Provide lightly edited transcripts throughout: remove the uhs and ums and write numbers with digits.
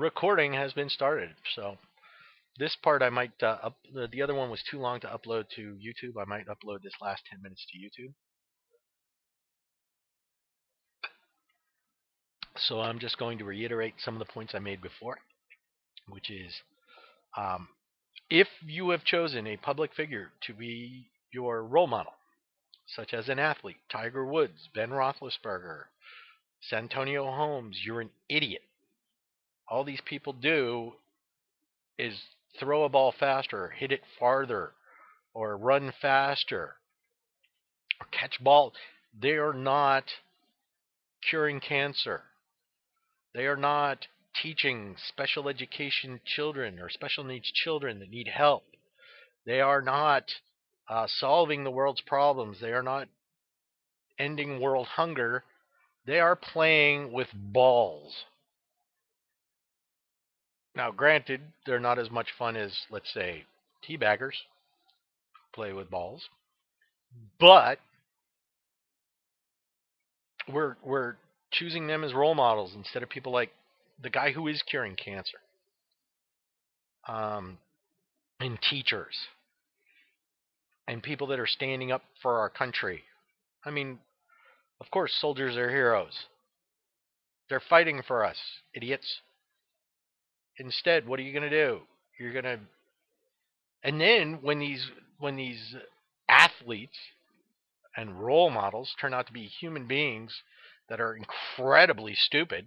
recording has been started. So this part I might the other one was too long to upload to YouTube. I might upload this last 10 minutes to YouTube. So I'm just going to reiterate some of the points I made before, which is um, if you have chosen a public figure to be your role model, such as an athlete, Tiger Woods, Ben Roethlisberger, Santonio Holmes, you're an idiot. All these people do is throw a ball faster, hit it farther, or run faster, or catch ball. They are not curing cancer. They are not teaching special education children or special needs children that need help. They are not solving the world's problems. They are not ending world hunger. They are playing with balls. Now, granted, they're not as much fun as, let's say, teabaggers play with balls, but we're choosing them as role models instead of people like the guy who is curing cancer, um, and teachers and people that are standing up for our country. I mean, of course, soldiers are heroes. They're fighting for us, idiots. Instead, what are you going to do? You're going to, and then when these athletes and role models turn out to be human beings that are incredibly stupid,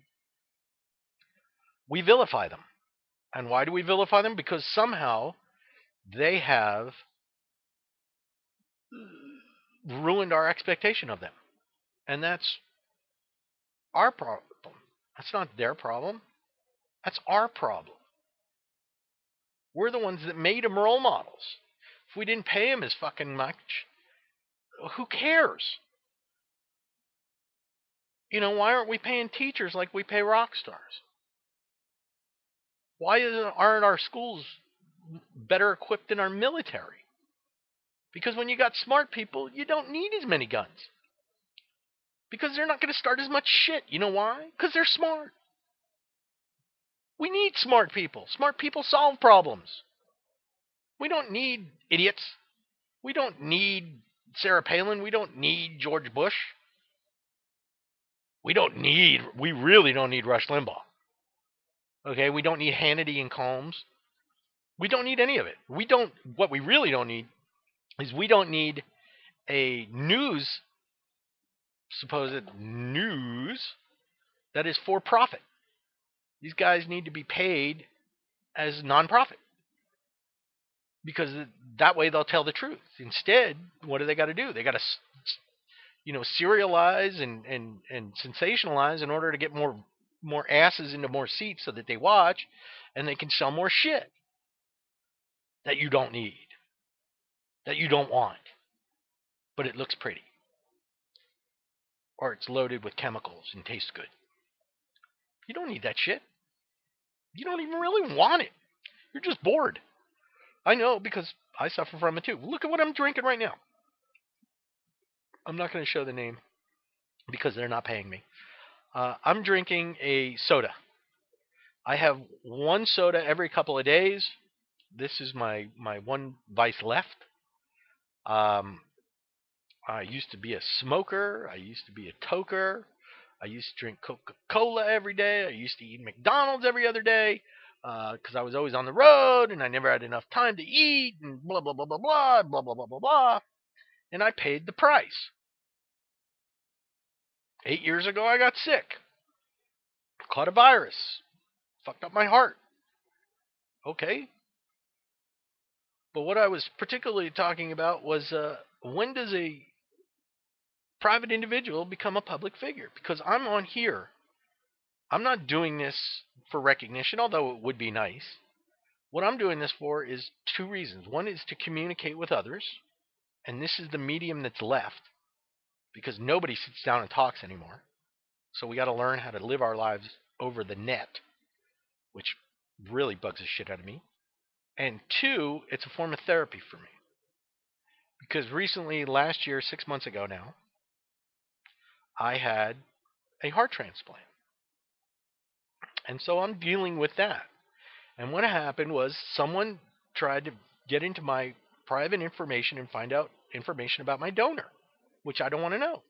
we vilify them. And why do we vilify them? Because somehow they have ruined our expectation of them. And that's our problem. That's not their problem. That's our problem. We're the ones that made them role models. If we didn't pay them as fucking much, who cares? You know, why aren't we paying teachers like we pay rock stars? Why aren't our schools better equipped than our military? Because when you got smart people, you don't need as many guns. Because they're not going to start as much shit. You know why? Because they're smart. We need smart people. Smart people solve problems. We don't need idiots. We don't need Sarah Palin. We don't need George Bush. We really don't need Rush Limbaugh. Okay, we don't need Hannity and Combs. We don't need any of it. What we really don't need is we don't need a supposed news that is for profit. These guys need to be paid as nonprofit because that way they'll tell the truth. Instead, what do they got to do? They got to, serialize and sensationalize in order to get more asses into more seats so that they watch and they can sell more shit that you don't need, that you don't want, but it looks pretty or it's loaded with chemicals and tastes good. You don't need that shit. You don't even really want it. You're just bored. I know because I suffer from it too. Look at what I'm drinking right now. I'm not going to show the name because they're not paying me. I'm drinking a soda. I have one soda every couple of days. This is my one vice left. Um, I used to be a smoker. I used to be a toker. I used to drink Coca-Cola every day. I used to eat McDonald's every other day because I was always on the road and I never had enough time to eat and blah, blah, blah, blah, blah, blah, blah, blah, blah, blah. And I paid the price. 8 years ago, I got sick. Caught a virus. Fucked up my heart. Okay. But what I was particularly talking about was when does a private individual become a public figure? Because I'm on here. I'm not doing this for recognition, although it would be nice. What I'm doing this for is two reasons. One is to communicate with others, and this is the medium that's left because nobody sits down and talks anymore. So we got to learn how to live our lives over the net, which really bugs the shit out of me. And two, it's a form of therapy for me. Because recently, last year, 6 months ago now, I had a heart transplant. And so I'm dealing with that. And what happened was someone tried to get into my private information and find out information about my donor, which I don't want to know.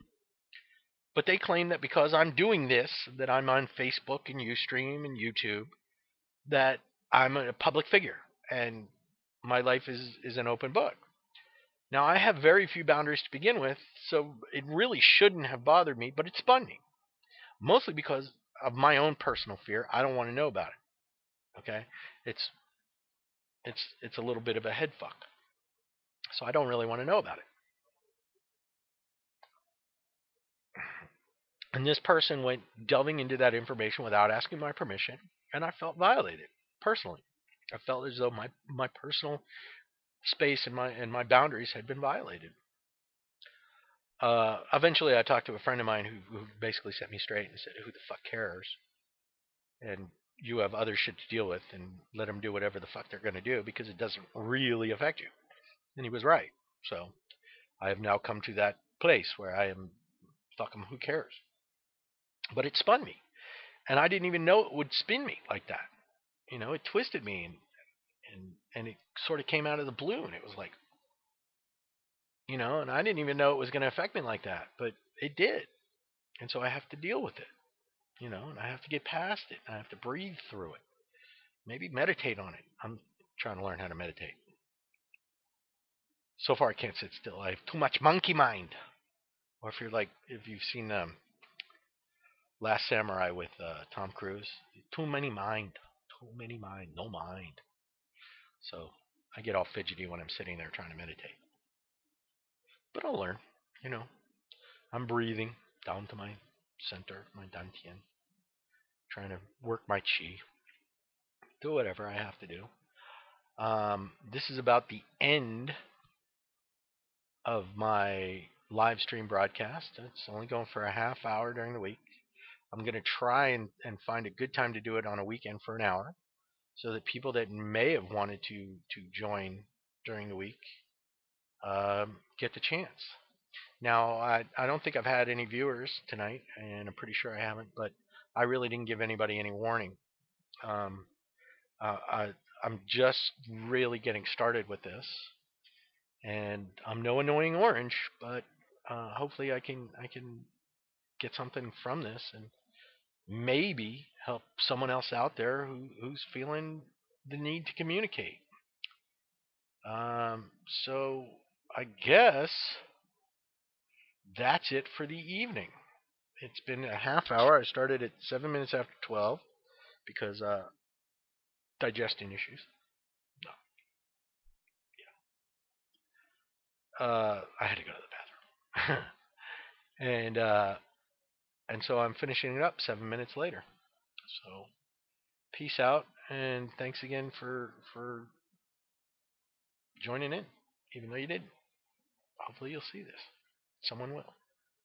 But they claim that because I'm doing this, that I'm on Facebook and Ustream and YouTube, that I'm a public figure and my life is an open book. Now, I have very few boundaries to begin with, so it really shouldn't have bothered me, but it spun me, mostly because of my own personal fear. I don't want to know about it. Okay, it's it's a little bit of a head fuck, so I don't really want to know about it. And this person went delving into that information without asking my permission, and I felt violated personally. I felt as though my personal space and my boundaries had been violated. Eventually, I talked to a friend of mine who basically set me straight and said, "Who the fuck cares?" And you have other shit to deal with, and let them do whatever the fuck they're going to do because it doesn't really affect you. And he was right. So I have now come to that place where I am fuck 'em, who cares? But it spun me, and I didn't even know it would spin me like that. It twisted me, and it sort of came out of the blue, and it was like, and I didn't even know it was going to affect me like that, but it did, and so I have to deal with it, and I have to get past it, and I have to breathe through it. Maybe meditate on it. I'm trying to learn how to meditate. So far, I can't sit still. I have too much monkey mind. Or if you've seen Last Samurai with Tom Cruise, too many mind, no mind. So I get all fidgety when I'm sitting there trying to meditate. But I'll learn. You know, I'm breathing down to my center, my dantian, trying to work my chi, do whatever I have to do. This is about the end of my live stream broadcast. It's only going for a half hour during the week. I'm going to try and find a good time to do it on a weekend for an hour so that people that may have wanted to join during the week get the chance. Now, I don't think I've had any viewers tonight, and I'm pretty sure I haven't, but I really didn't give anybody any warning. Um, I'm just really getting started with this, and I'm no annoying orange, but hopefully I can get something from this and maybe help someone else out there who's feeling the need to communicate. So I guess that's it for the evening. It's been a half hour. I started at 7 minutes after 12 because digestion issues. No, I had to go to the bathroom, and so I'm finishing it up 7 minutes later. So peace out, and thanks again for joining in, even though you didn't. Hopefully you'll see this. Someone will.